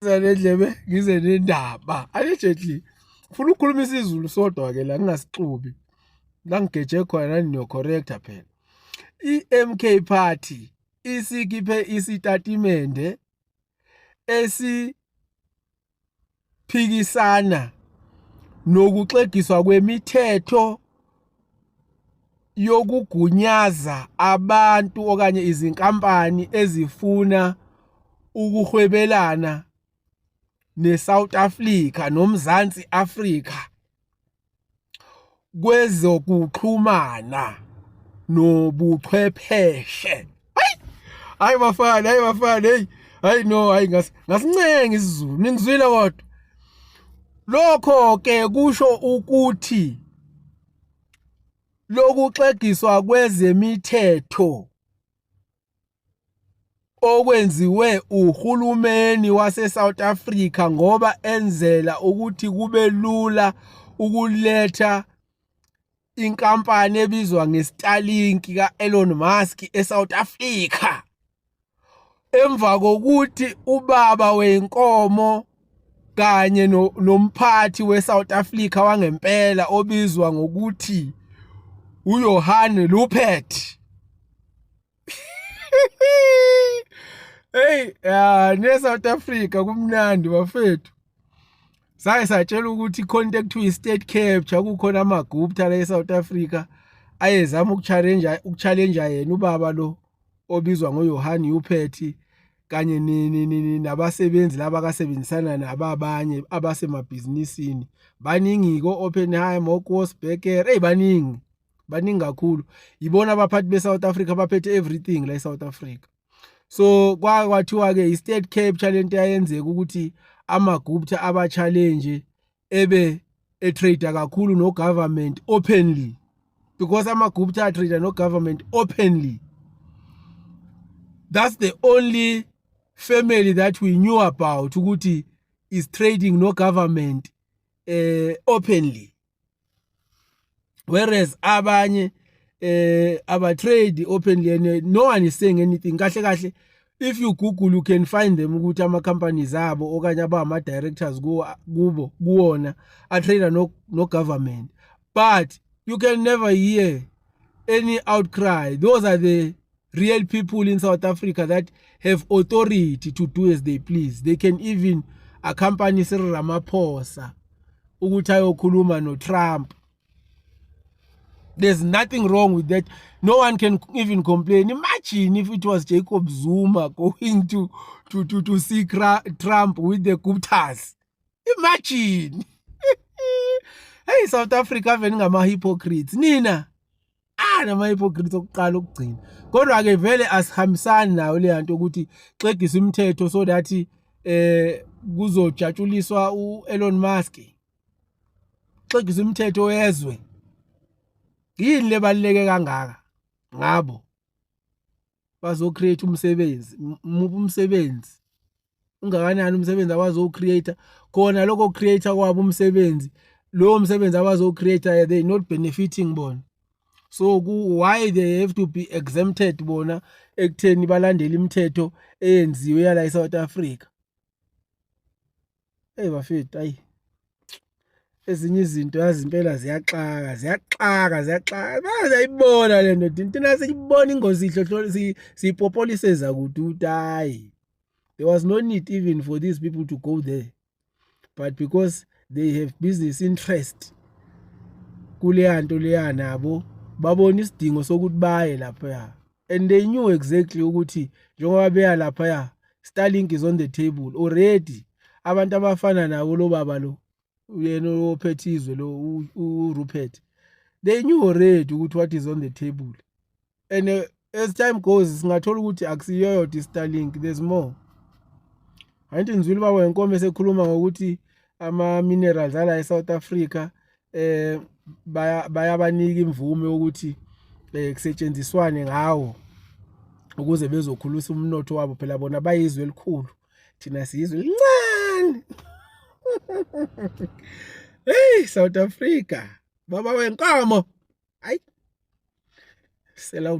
Nendlebe ngize nendaba allegedly ufuna ukukhuluma isiZulu sodwa ke la ngingasixubi la ngigeje khona niyo corrector phela iMK Party isikhiphe isitatimende esiphikisana nokuxegiswa kwemithetho yokugunyaza abantu okanye izinkampani ezifuna ukuhwebelana neSouth Africa noMzansi Afrika kwezokuxhumana nobuchwepheshe. Hayi bafana, hey. Hayi no, hayi ngasincenga isiZulu. Ningizwile kodwa. Lokho ke kusho ukuthi lokuxegiswa kwezemithetho okwenziwe uhulumeni waseSouth Africa ngoba enzela ukuthi kube lula ukuletha inkampani ebizwa ngeStarlink kaElon Musk eSouth Africa. Emva kokuthi ubaba wenkomo kanye nomphathi weSouth Africa wangempela obizwa ngokuthi uJohan Rupert hey neSouth Africa kumnandi bafethu. Satshela ukuthi contact to state capture kukhona amagupta la eSouth Africa ayezama ukuchallenge yena ubaba lo obizwa ngoJohan Rupert kanye nabasebenzi laba akasebenzisana nababanye abasemabhizinisini. Baningi ko Oppenheimer, Kosbecker, baningi kakhulu. Yibona abaphathi beSouth Africa baphethe everything la eSouth Africa. So kwathiwa ke i-state capture lento yayenzeka ukuthi amagupta aba-challenge trade kakhulu no government openly, because amagupta trade no government openly. That's the only family that we knew about ukuthi is trading no government openly, whereas abanye trade openly and no one is saying anything. Kahle if you Google you can find them ukuthi ama companies abo okanye abama directors kuwona a trade no government, but you can never hear any outcry. Those are the real people in South Africa that have authority to do as they please. They can even accompany Cyril Ramaphosa ukuthi ayokhuluma no Trump. There's nothing wrong with that. No one can even complain. Imagine if it was Jacob Zuma going to see Trump with the Guptas. Imagine. Hey, South Africa vele ngama hypocrites. Nina. Nama hypocrites okuqala ukugcina. Kodwa ke vele asihambisani nayo le nto ukuthi xegisa imithetho so that kuzojatshuliswa uElon Musk. Xegisa imithetho yezwe. Yini lebaluleke kangaka ngabo bazocreate umsebenzi umsebenzi ungakanani umsebenzi abazocreate khona lokho creator kwabo umsebenzi lo msebenzi abazocreate they not benefiting bona. So why they have to be exempted bona ekutheni balandela imithetho eyenziwe yala eSouth Africa? Hey bafethu, hayi ezinye izinto yazi impela ziyaxaka bayayibona le nto thina siyibona ingozi ihlohlo siyipopoliseza kuthi hayi there was no need even for these people to go there, but because they have business interest kule nto leya nabo babona isidingo sokuthi baye lapha, and they knew exactly ukuthi njengoba beya lapha Starlink is on the table already. Abantu abafana nawo lo baba lo uyena ophethizwe lo uRupert, they knew already ukuthi what is on the table, and as time goes singathola ukuthi akusiyo yodwa iStarlink, there's more. Anti nizwile baba wenkomo esekhuluma ngokuthi ama minerals ala eSouth Africa bayabanika imvume ukuthi kusetshenziswane ngawo ukuze bezokhulisa umnotho wabo, phela bona bayizwe elikhulu thina siyizwe lincane. Hey South Africa baba wenkomo, hayi sela